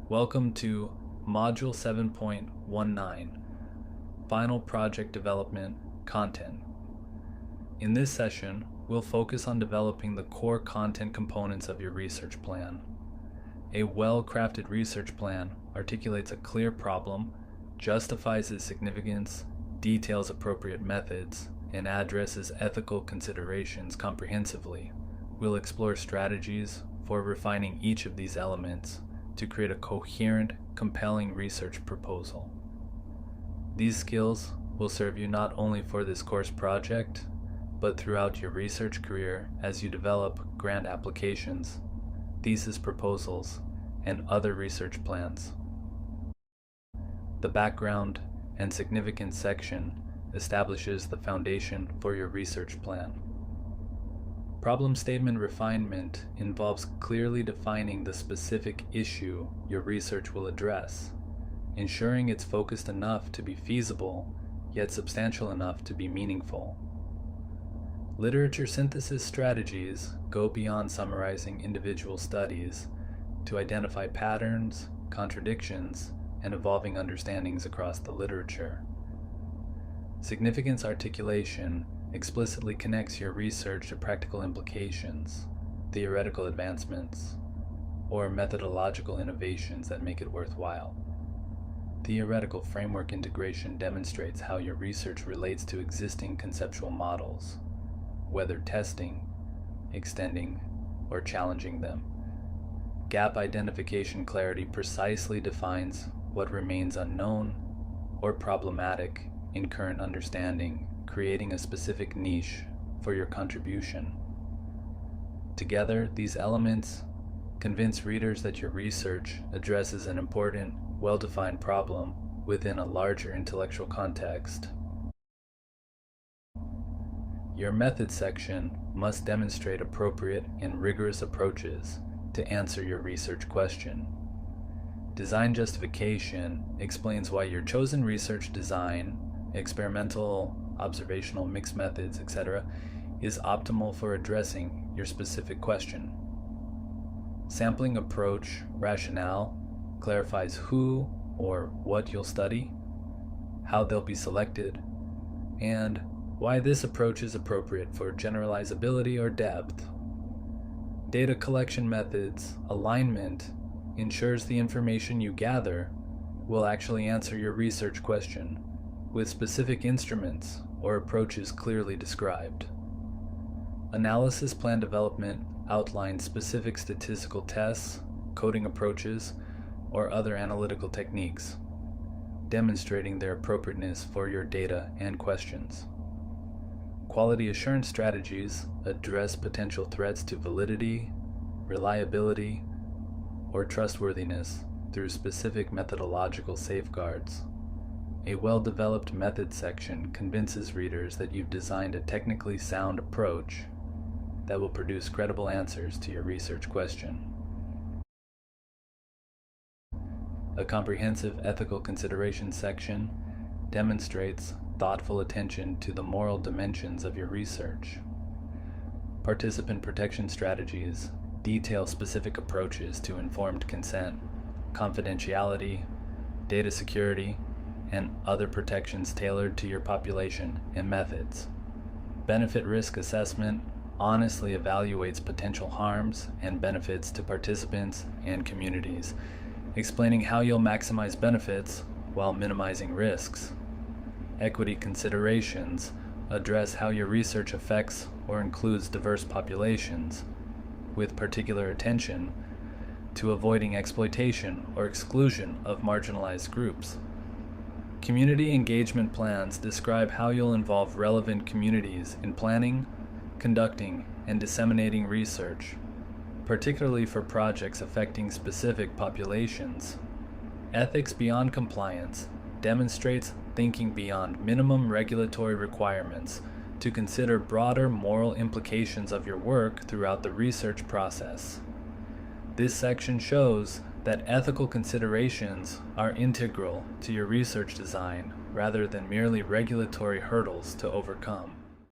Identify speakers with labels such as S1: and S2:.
S1: Welcome to Module 7.19, Final Project Development Content. In this session, we'll focus on developing the core content components of your research plan. A well-crafted research plan articulates a clear problem, justifies its significance, details appropriate methods, and addresses ethical considerations comprehensively. We'll explore strategies for refining each of these elements to create a coherent, compelling research proposal. These skills will serve you not only for this course project, but throughout your research career as you develop grant applications, thesis proposals, and other research plans. The background and significance section establishes the foundation for your research plan. Problem statement refinement involves clearly defining the specific issue your research will address, ensuring it's focused enough to be feasible, yet substantial enough to be meaningful. Literature synthesis strategies go beyond summarizing individual studies to identify patterns, contradictions, and evolving understandings across the literature. Significance articulation explicitly connects your research to practical implications, theoretical advancements, or methodological innovations that make it worthwhile. Theoretical framework integration demonstrates how your research relates to existing conceptual models, whether testing, extending, or challenging them. Gap identification clarity precisely defines what remains unknown or problematic in current understanding, creating a specific niche for your contribution. Together, these elements convince readers that your research addresses an important, well-defined problem within a larger intellectual context. Your method section must demonstrate appropriate and rigorous approaches to answer your research question. Design justification explains why your chosen research design, experimental, observational, mixed methods, etc., is optimal for addressing your specific question. Sampling approach rationale clarifies who or what you'll study, how they'll be selected, and why this approach is appropriate for generalizability or depth. Data collection methods alignment ensures the information you gather will actually answer your research question, with specific instruments or approaches clearly described. Analysis plan development outlines specific statistical tests, coding approaches, or other analytical techniques, demonstrating their appropriateness for your data and questions. Quality assurance strategies address potential threats to validity, reliability, or trustworthiness through specific methodological safeguards. A well-developed method section convinces readers that you've designed a technically sound approach that will produce credible answers to your research question. A comprehensive ethical consideration section demonstrates thoughtful attention to the moral dimensions of your research. Participant protection strategies detail specific approaches to informed consent, confidentiality, data security, and other protections tailored to your population and methods. Benefit risk assessment honestly evaluates potential harms and benefits to participants and communities, explaining how you'll maximize benefits while minimizing risks. Equity considerations address how your research affects or includes diverse populations, with particular attention to avoiding exploitation or exclusion of marginalized groups. Community engagement plans describe how you'll involve relevant communities in planning, conducting, and disseminating research, particularly for projects affecting specific populations. Ethics beyond compliance demonstrates thinking beyond minimum regulatory requirements to consider broader moral implications of your work throughout the research process. This section shows that ethical considerations are integral to your research design rather than merely regulatory hurdles to overcome.